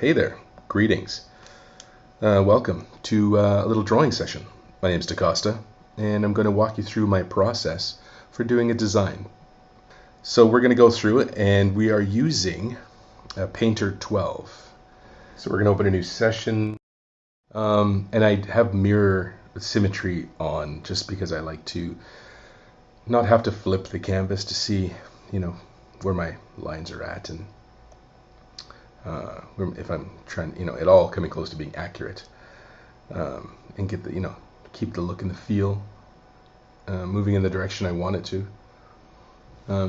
Hey there, greetings. Welcome to a little drawing session. My name is DaCosta, and I'm going to walk you through my process for doing a design. So we're going to go through it, and we are using Painter 12. So we're going to open a new session, and I have mirror symmetry on just because I like to not have to flip the canvas to see, where my lines are at and if I'm trying, at all coming close to being accurate, and get the, keep the look and the feel moving in the direction I want it to.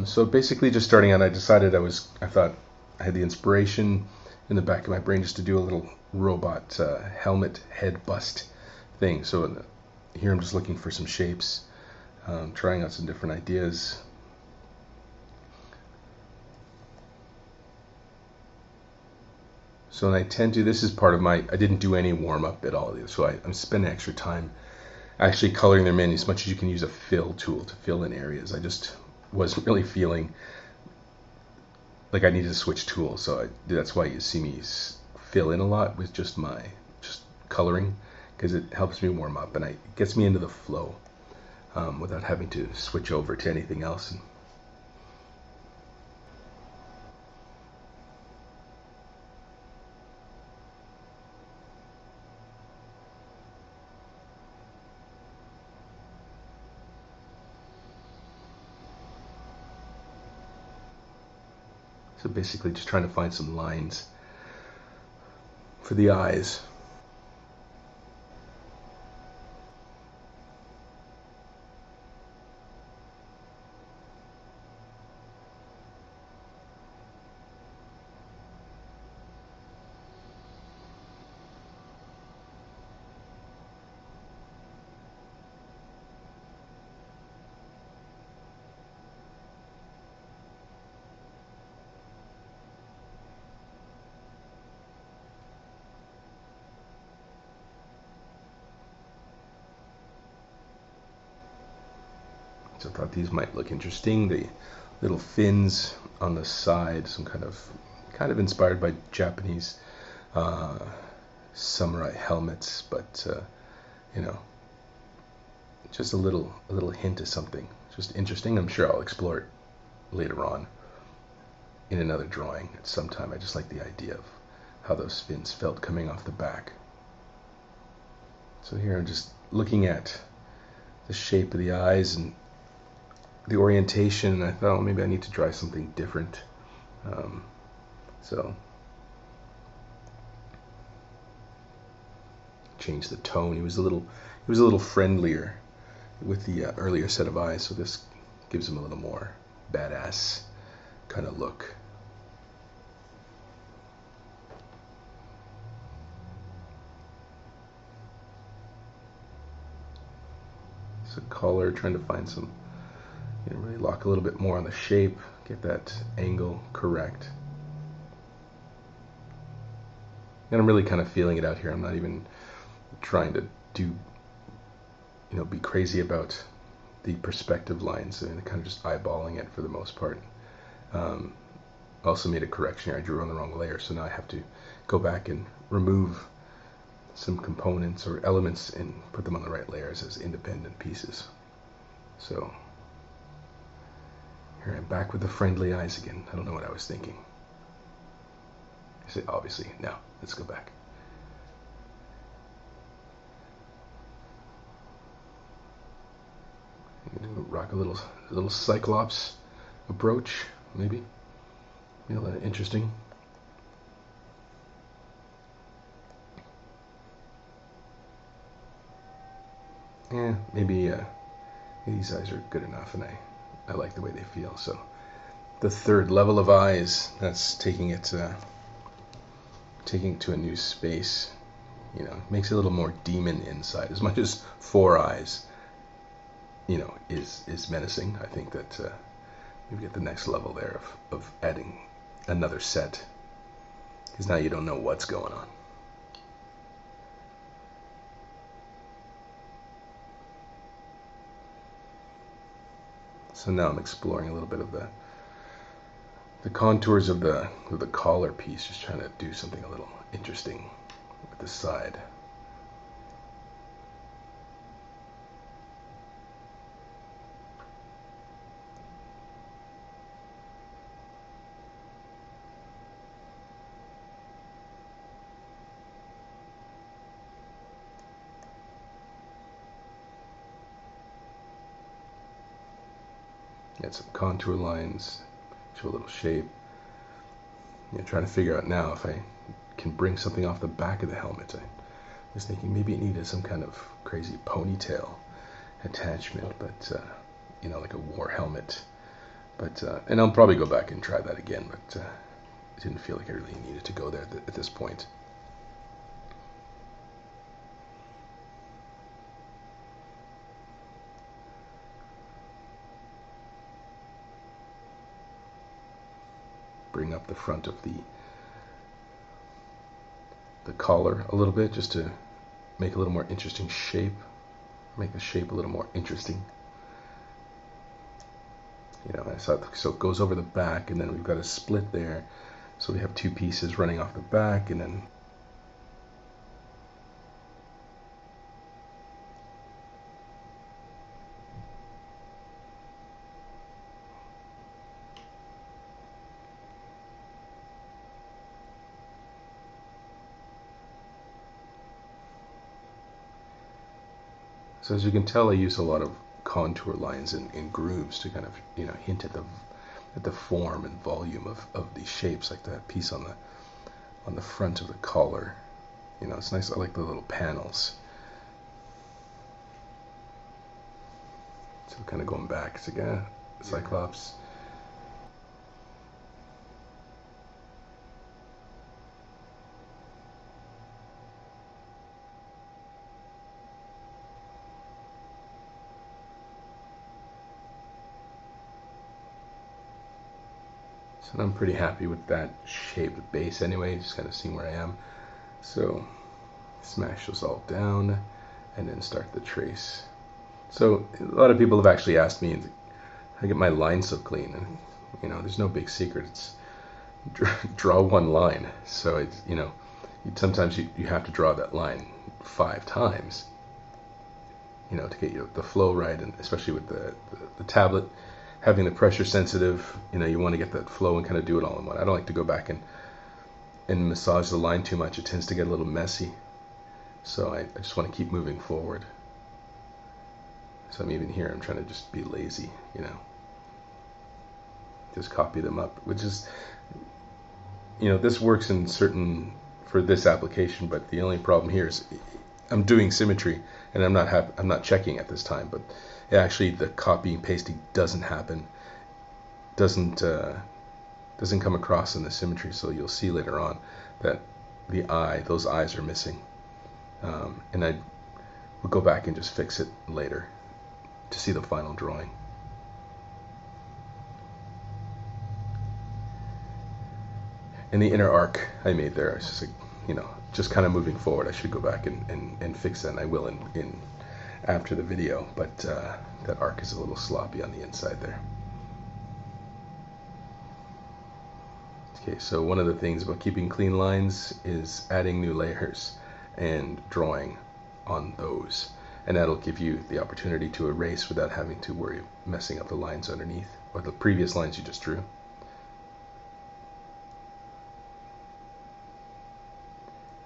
So basically, just starting out, I thought I had the inspiration in the back of my brain just to do a little robot helmet head bust thing. So here I'm just looking for some shapes, trying out some different ideas. So I tend to, this is part of I didn't do any warm up at all. So I'm spending extra time actually coloring them in as much as you can use a fill tool to fill in areas. I just wasn't really feeling like I needed to switch tools. So that's why you see me fill in a lot with just coloring, because it helps me warm up and it gets me into the flow without having to switch over to anything else. So basically just trying to find some lines for the eyes. So I thought these might look interesting. The little fins on the side, some kind of inspired by Japanese samurai helmets, but just a little hint of something. Just interesting. I'm sure I'll explore it later on in another drawing at some time. I just like the idea of how those fins felt coming off the back. So here I'm just looking at the shape of the eyes and the orientation, and I thought, well, maybe I need to try something different. So change the tone. He was a little friendlier with the earlier set of eyes, so this gives him a little more badass kind of look. So color, trying to find some, really lock a little bit more on the shape, get that angle correct. And I'm really kind of feeling it out here. I'm not even trying to be crazy about the perspective lines. I'm kind of just eyeballing it for the most part. Also made a correction here. I drew on the wrong layer, so now I have to go back and remove some components or elements and put them on the right layers as independent pieces. So here I'm back with the friendly eyes again. I don't know what I was thinking. I say obviously, now let's go back. Rock a little Cyclops approach, maybe. Interesting. Yeah, maybe these eyes are good enough, and I like the way they feel. So the third level of eyes, that's taking it to a new space. Makes it a little more demon inside. As much as four eyes, is menacing. I think that we get the next level there of adding another set, because now you don't know what's going on. So now I'm exploring a little bit of the contours of the collar piece, just trying to do something a little interesting with the side. Get some contour lines, show a little shape. Trying to figure out now if I can bring something off the back of the helmet. I was thinking maybe it needed some kind of crazy ponytail attachment, but like a war helmet. But and I'll probably go back and try that again, but I didn't feel like I really needed to go there at this point. Bring up the front of the collar a little bit, just to make a little more interesting shape, make the shape a little more interesting. So it goes over the back, and then we've got a split there, so we have two pieces running off the back, and then so as you can tell, I use a lot of contour lines and grooves to kind of hint at the form and volume of these shapes, like that piece on the front of the collar. It's nice. I like the little panels. So kind of going back, it's again Cyclops. So I'm pretty happy with that shaped base anyway, just kind of seeing where I am. So smash those all down and then start the trace. So a lot of people have actually asked me, I get my line so clean, and there's no big secret. It's draw one line. So it's sometimes you have to draw that line 5 times, to get the flow right, and especially with the tablet having the pressure sensitive, you want to get that flow and kind of do it all in one. I don't like to go back and massage the line too much. It tends to get a little messy. So I just want to keep moving forward. So I'm even here, I'm trying to just be lazy, just copy them up, which is, this works for this application, but the only problem here is I'm doing symmetry, and I'm not checking at this time, but actually the copying and pasting doesn't happen, doesn't come across in the symmetry. So you'll see later on that those eyes are missing, and I will go back and just fix it later to see the final drawing. And the inner arc I made there, it's just just kind of moving forward. I should go back and fix that, and I will in after the video, but that arc is a little sloppy on the inside there. Okay, so one of the things about keeping clean lines is adding new layers and drawing on those, and that'll give you the opportunity to erase without having to worry messing up the lines underneath or the previous lines you just drew.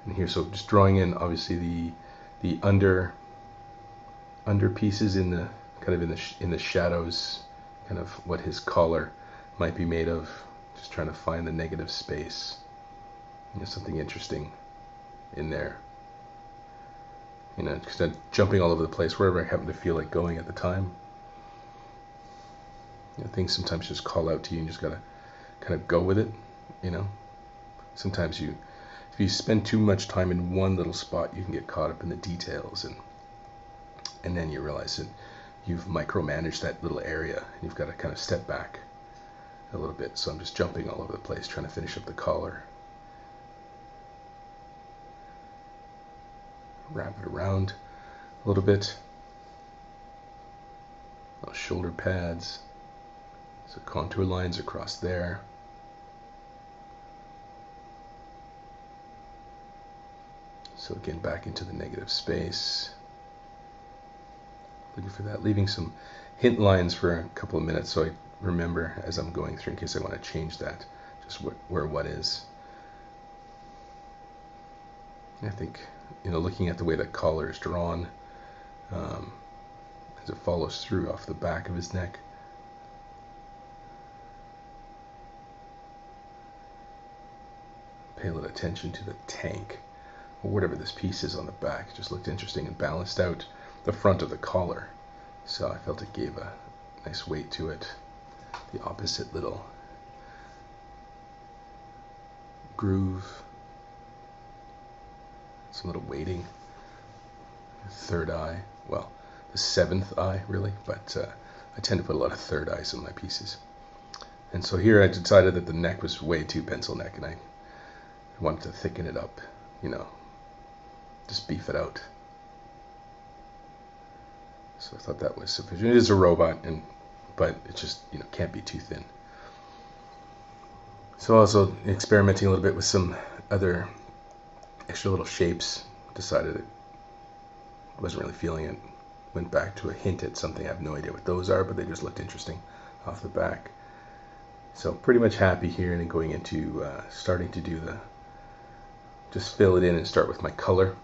And here, so just drawing in obviously the under pieces in the kind of in the shadows, kind of what his collar might be made of. Just trying to find the negative space, something interesting in there. Just jumping all over the place wherever I happen to feel like going at the time. Things sometimes just call out to you, and you just gotta kind of go with it. Sometimes if you spend too much time in one little spot, you can get caught up in the details, and then you realize that you've micromanaged that little area, and you've got to kind of step back a little bit. So I'm just jumping all over the place trying to finish up the collar. Wrap it around a little bit. Those shoulder pads. So contour lines across there. So again, back into the negative space. Looking for that, leaving some hint lines for a couple of minutes so I remember as I'm going through in case I want to change that, just where what is. I think, looking at the way that collar is drawn, as it follows through off the back of his neck. Pay a little attention to the tank, or whatever this piece is on the back. It just looked interesting and balanced out the front of the collar. So I felt it gave a nice weight to it. The opposite little groove. Some little weighting. Third eye. Well, the seventh eye, really. But I tend to put a lot of third eyes in my pieces. And so here I decided that the neck was way too pencil neck, and I wanted to thicken it up, just beef it out. So I thought that was sufficient. It is a robot, but it just can't be too thin. So also experimenting a little bit with some other extra little shapes. Decided it wasn't really feeling it. Went back to a hint at something. I have no idea what those are, but they just looked interesting off the back. So pretty much happy here, and going into starting to do just fill it in and start with my color.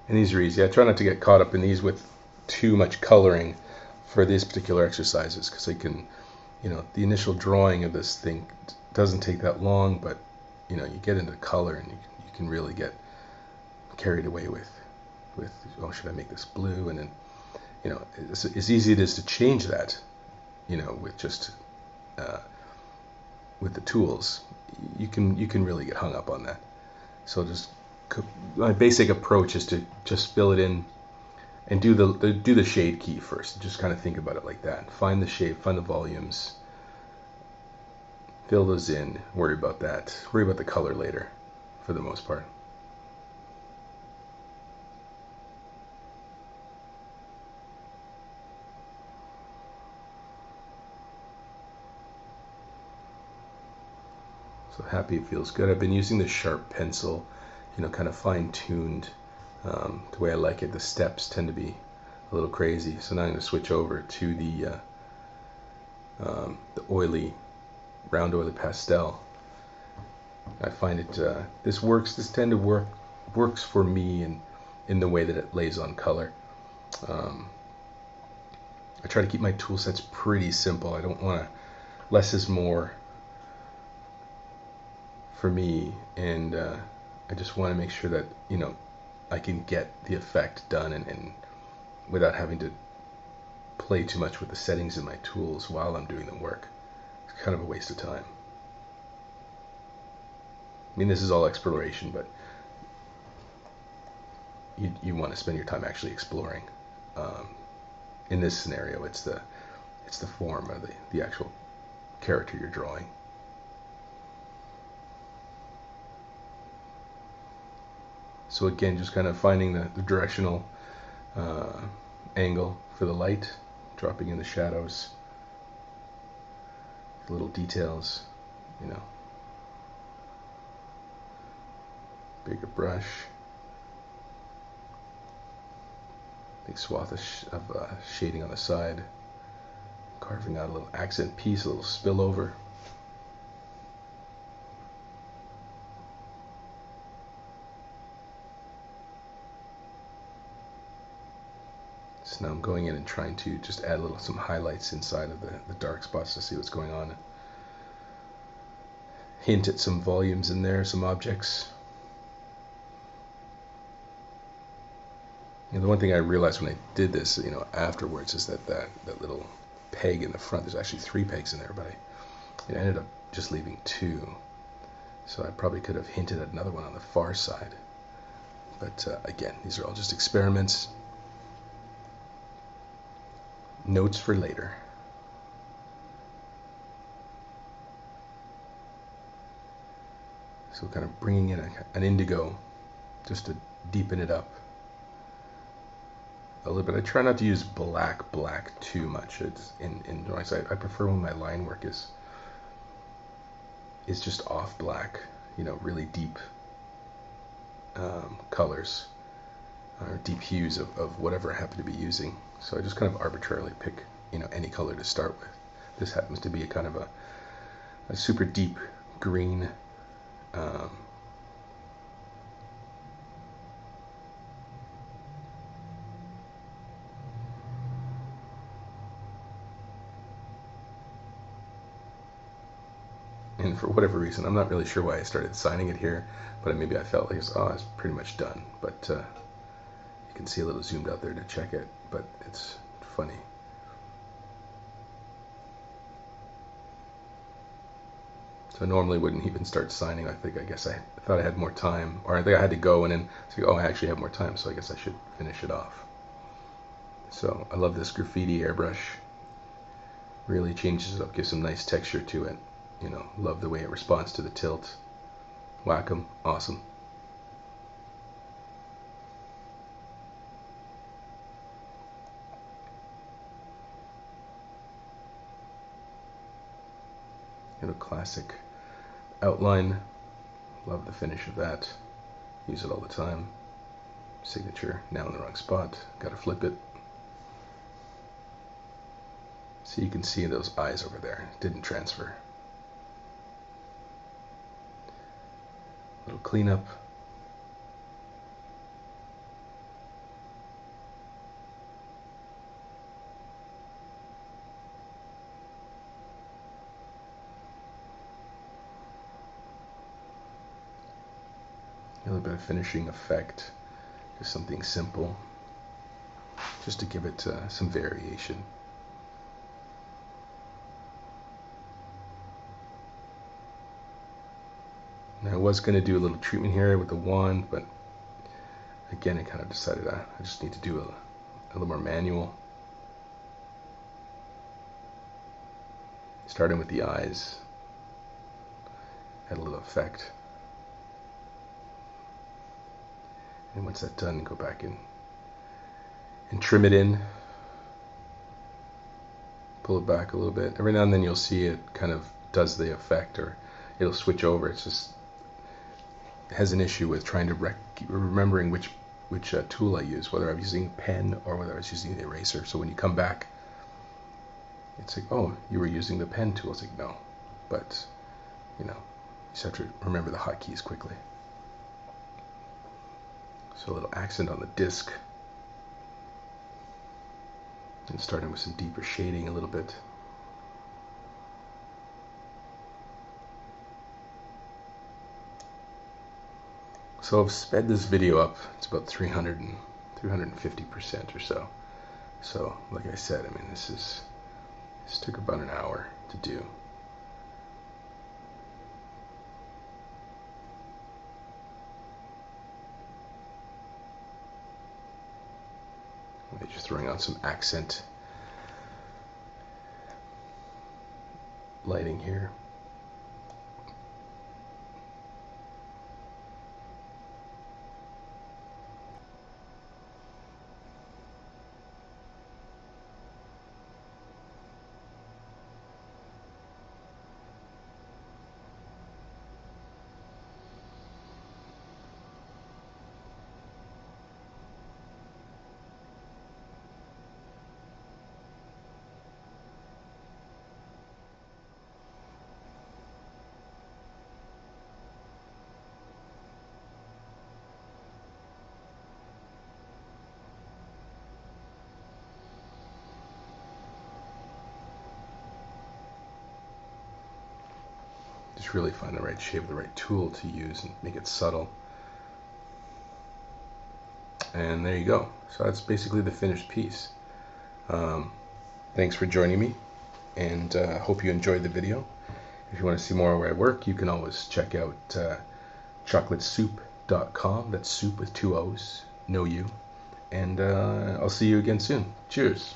And these are easy. I try not to get caught up in these with too much coloring for these particular exercises, because I can, the initial drawing of this thing doesn't take that long, but you get into color and you can really get carried away with oh, should I make this blue? And then as easy it is to change that, with just with the tools, you can really get hung up on that. So my basic approach is to just fill it in and do the shade key first. Just kind of think about it like that. Find the shape, find the volumes, fill those in, worry about that. Worry about the color later, for the most part. So happy it feels good. I've been using the sharp pencil, kind of fine-tuned the way I like it. The steps tend to be a little crazy, so now I'm going to switch over to the round oily pastel. I find it this works for me in the way that it lays on color. I try to keep my tool sets pretty simple. I don't want to, less is more for me, and I just want to make sure that I can get the effect done and without having to play too much with the settings in my tools while I'm doing the work. It's kind of a waste of time. I mean, this is all exploration, but you want to spend your time actually exploring. In this scenario, it's the form of the actual character you're drawing. So again, just kind of finding the directional angle for the light, dropping in the shadows, the little details, bigger brush, big swath of shading on the side, carving out a little accent piece, a little spillover. So now I'm going in and trying to just add some highlights inside of the dark spots to see what's going on. Hint at some volumes in there, some objects. The one thing I realized when I did this, afterwards, is that little peg in the front, there's actually 3 pegs in there, but I ended up just leaving 2. So I probably could have hinted at another one on the far side. But again, these are all just experiments. Notes for later. So kind of bringing in an indigo just to deepen it up a little bit. I try not to use black too much. It's in drawings. I prefer when my line work is is just off black, really deep colors or deep hues of whatever I happen to be using. So I just kind of arbitrarily pick, any color to start with. This happens to be a kind of a super deep green. And for whatever reason, I'm not really sure why I started signing it here, but maybe I felt like it's pretty much done. But you can see a little zoomed out there to check it, but it's funny. So I normally wouldn't even start signing. I guess I thought I had more time, or I think I had to go and then say, oh, I actually have more time, so I guess I should finish it off. So I love this graffiti airbrush. Really changes it up, gives some nice texture to it. Love the way it responds to the tilt. Whack 'em, awesome. Classic outline. Love the finish of that. Use it all the time. Signature, now in the wrong spot. Gotta flip it. So you can see those eyes over there. Didn't transfer. Little cleanup. A little bit of finishing effect. Just something simple. Just to give it some variation. Now I was going to do a little treatment here with the wand, but again I kind of decided I just need to do a little more manual. Starting with the eyes. Add a little effect. And once that's done, go back and trim it in. Pull it back a little bit. Every now and then you'll see it kind of does the effect, or it'll switch over. It's just it has an issue with trying to remembering which tool I use, whether I was using pen or whether I was using the eraser. So when you come back, it's like, oh, you were using the pen tool. It's like, no, but you just have to remember the hotkeys quickly. So a little accent on the disc. And starting with some deeper shading a little bit. So I've sped this video up. It's about 350% or so. So like I said, I mean, this took about an hour to do. Just throwing on some accent lighting here. Just really find the right shape, the right tool to use and make it subtle. And there you go. So that's basically the finished piece. Thanks for joining me, and hope you enjoyed the video. If you want to see more of where I work, you can always check out chocolatesoup.com. That's soup with 2 O's, no U. And I'll see you again soon. Cheers.